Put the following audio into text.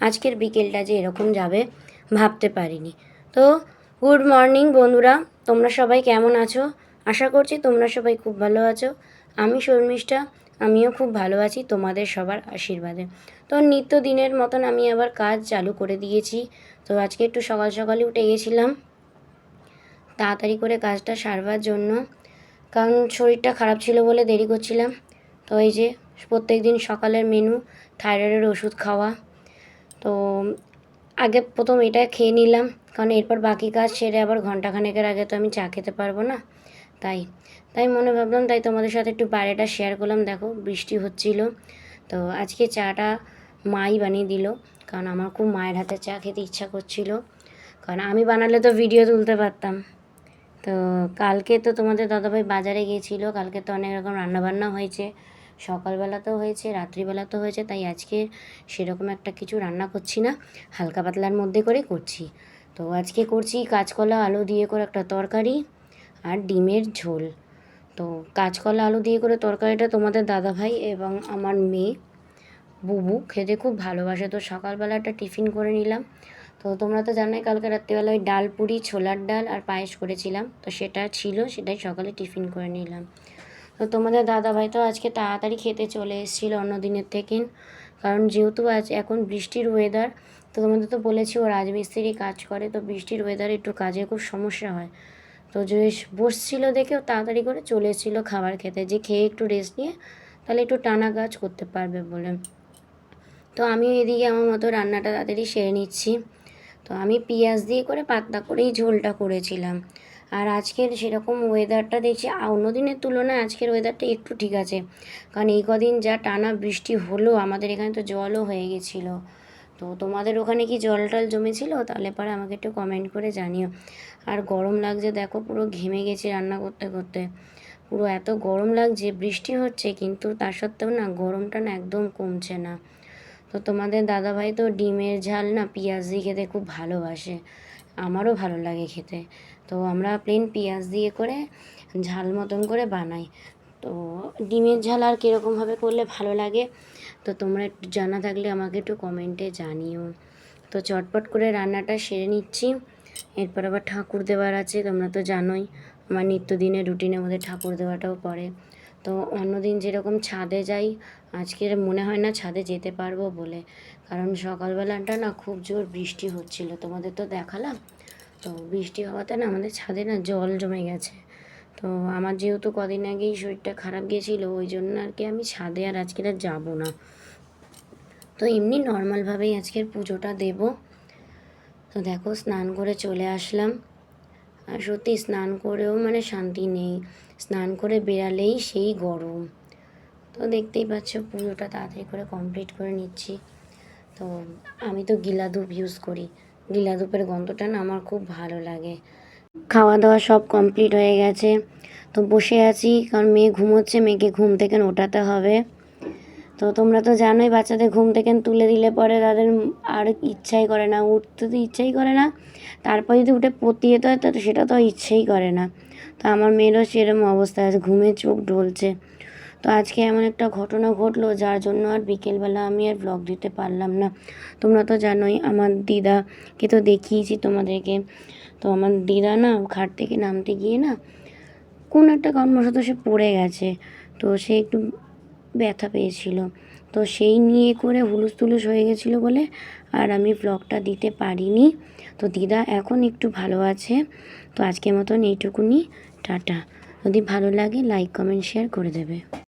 আজকের বিকেলটা যে এরকম যাবে ভাবতে পারিনি। তো গুড মর্নিং বন্ধুরা, তোমরা সবাই কেমন আছো? আশা করছি তোমরা সবাই খুব ভালো আছো। আমি শর্মিষ্ঠা, আমিও খুব ভালো আছি তোমাদের সবার আশীর্বাদে। তো নিত্যদিনের মতন আমি আবার কাজ চালু করে দিয়েছি। তো আজকে একটু সকাল সকালে উঠে গেছিলাম তাড়াতাড়ি করে কাজটা সারবার জন্য, কারণ শরীরটা খারাপ ছিল বলে দেরি করছিলাম। তো এই যে প্রত্যেক দিন সকালের মেনু, থাইরয়েডের ওষুধ খাওয়া। তো আগে প্রথম এটা খেয়ে নিলাম, কারণ এরপর বাকি কাজ সেরে আবার ঘন্টাখানেকের আগে তো আমি চা খেতে পারবো না। তাই মনে ভাবলাম, তাই তোমাদের সাথে একটু বাইরেটা শেয়ার করলাম। দেখো বৃষ্টি হচ্ছিল, তো আজকে চাটা মাই বানিয়ে দিল, কারণ আমার খুব মায়ের হাতে চা খেতে ইচ্ছা করছিল, কারণ আমি বানালে তো ভিডিও তুলতে পারতাম। তো কালকে তো তোমাদের দাদাভাই বাজারে গিয়েছিল, কালকে তো অনেক রকম রান্নাবান্না হয়েছে, সকালবেলাতেও হয়েছে, রাত্রিবেলাতেও হয়েছে। তাই আজকে সেরকম একটা কিছু রান্না করছি না, হালকা পাতলার মধ্যে করে করছি। তো আজকে করছি কাঁচকলা আলু দিয়ে করে একটা তরকারি আর ডিমের ঝোল। তো কাঁচকলা আলু দিয়ে করে তরকারিটা তোমাদের দাদাভাই এবং আমার মেয়ে বুবু খেতে খুব ভালোবাসে। তো সকালবেলাটা টিফিন করে নিলাম। তো তোমরা তো জানোই কালকে রাত্রিবেলা ওই ডাল পুরি, ছোলার ডাল আর পায়েস করেছিলাম, তো সেটা ছিল, সেটাই সকালে টিফিন করে নিলাম। তো তোমাদের দাদাভাই তো আজকে তাড়াতাড়ি খেতে চলে এসেছিলো অন্য দিনের থেকে, কারণ যেহেতু আজ এখন বৃষ্টির ওয়েদার। তো তোমাদের তো বলেছি ও রাজমিস্ত্রি কাজ করে, তো বৃষ্টির ওয়েদারে একটু কাজে খুব সমস্যা হয়। তো যে বসছিল দেখেও তাড়াতাড়ি করে চলে এসেছিলো খাবার খেতে, যে খেয়ে একটু রেস্ট নিয়ে তাহলে একটু টানা কাজ করতে পারবে বলে। তো আমিও এদিকে আমার মতো রান্নাটা তাড়াতাড়ি সেরে নিচ্ছি। তো আমি পেঁয়াজ দিয়ে করে পাতলা করেই ঝোলটা করেছিলাম। আর আজকের সেরকম ওয়েদারটা দেখছি অন্য দিনের তুলনায় আজকের ওয়েদারটা একটু ঠিক আছে, কারণ এই কদিন যা টানা বৃষ্টি হলো আমাদের এখানে তো জলও হয়ে গেছিলো। তো তোমাদের ওখানে কি জল টল জমেছিল? তাহলে পরে আমাকে একটু কমেন্ট করে জানিও। আর গরম লাগছে, দেখো পুরো ঘেমে গেছি রান্না করতে করতে, পুরো এত গরম লাগছে। বৃষ্টি হচ্ছে কিন্তু তার সত্ত্বেও না গরমটা না একদম কমছে না। তো তোমাদের দাদাভাই তো ডিমের ঝাল না পেঁয়াজ দিয়ে খেতে খুব ভালোবাসে, আমারও ভালো লাগে খেতে। তো আমরা প্লেন পেঁয়াজ দিয়ে করে ঝাল মতন করে বানাই। তো ডিমের ঝাল আর কীরকমভাবে করলে ভালো লাগে, তো তোমরা একটু জানা থাকলে আমাকে একটু কমেন্টে জানিও। তো চটপট করে রান্নাটা সেরে নিচ্ছি, এরপর আবার ঠাকুর দেওয়ার আছে। তোমরা তো জানোই আমার নিত্যদিনের রুটিনের মধ্যে ঠাকুর দেওয়াটাও পড়ে। তো অন্যদিন যেরকম ছাদে যাই, আজকের মনে হয় না ছাদে যেতে পারবো বলে, কারণ সকালবেলাটা না খুব জোর বৃষ্টি হচ্ছিল, তোমাদের তো দেখালাম। তো বৃষ্টি হওয়াতে না আমাদের ছাদে না জল জমে গেছে। তো আমার যেহেতু কদিন আগেই শরীরটা খারাপ গিয়েছিলো, ওই জন্য আর কি আমি ছাদে আর আজকের আর যাবো না। তো এমনি নর্মালভাবেই আজকের পুজোটা দেব। তো দেখো স্নান করে চলে আসলাম, আর সত্যি স্নান করেও মানে শান্তি নেই, স্নান করে বেরালেই সেই গরম। তো দেখতেই পাচ্ছ পুজোটা তাড়াতাড়ি করে কমপ্লিট করে নিচ্ছি। তো আমি তো গিলা ধূপ ইউজ করি, গিলা ধূপের গন্ধটা না আমার খুব ভালো লাগে। খাওয়া দাওয়া সব কমপ্লিট হয়ে গেছে, তো বসে আছি, কারণ মেয়ে ঘুমোচ্ছে, মেয়েকে ঘুম থেকে ওঠাতে হবে। তো তোমরা তো জানোই বাচ্চাদের ঘুম থেকে তুলে দিলে পরে তাদের আর ইচ্ছাই করে না, উঠতে তো ইচ্ছাই করে না, তারপর যদি উঠে পড়তে যেতে হয় তো সেটা তো ইচ্ছেই করে না। তো আমার মেয়েরও সেরকম অবস্থা আছে, ঘুমে চোখ ঢলছে। তো আজকে এমন একটা ঘটনা ঘটলো যার জন্য আর বিকেলবেলা আমি আর ব্লগ দিতে পারলাম না। তোমরা তো জানোই আমার দিদাকে তো দেখিয়েছি তোমাদেরকে। তো আমার দিদা না খাট থেকে নামতে গিয়ে না কোন একটা কারণবশত সে পড়ে গেছে, তো সে একটু ব্যথা পেয়েছিল। তো সেই নিয়ে করে হুলুস তুলুস হয়ে গেছিলো বলে আর আমি ব্লগটা দিতে পারিনি। তো দিদা এখন একটু ভালো আছে। তো আজকের মতন এইটুকুনি, টাটা। যদি ভালো লাগে লাইক কমেন্ট শেয়ার করে দেবে।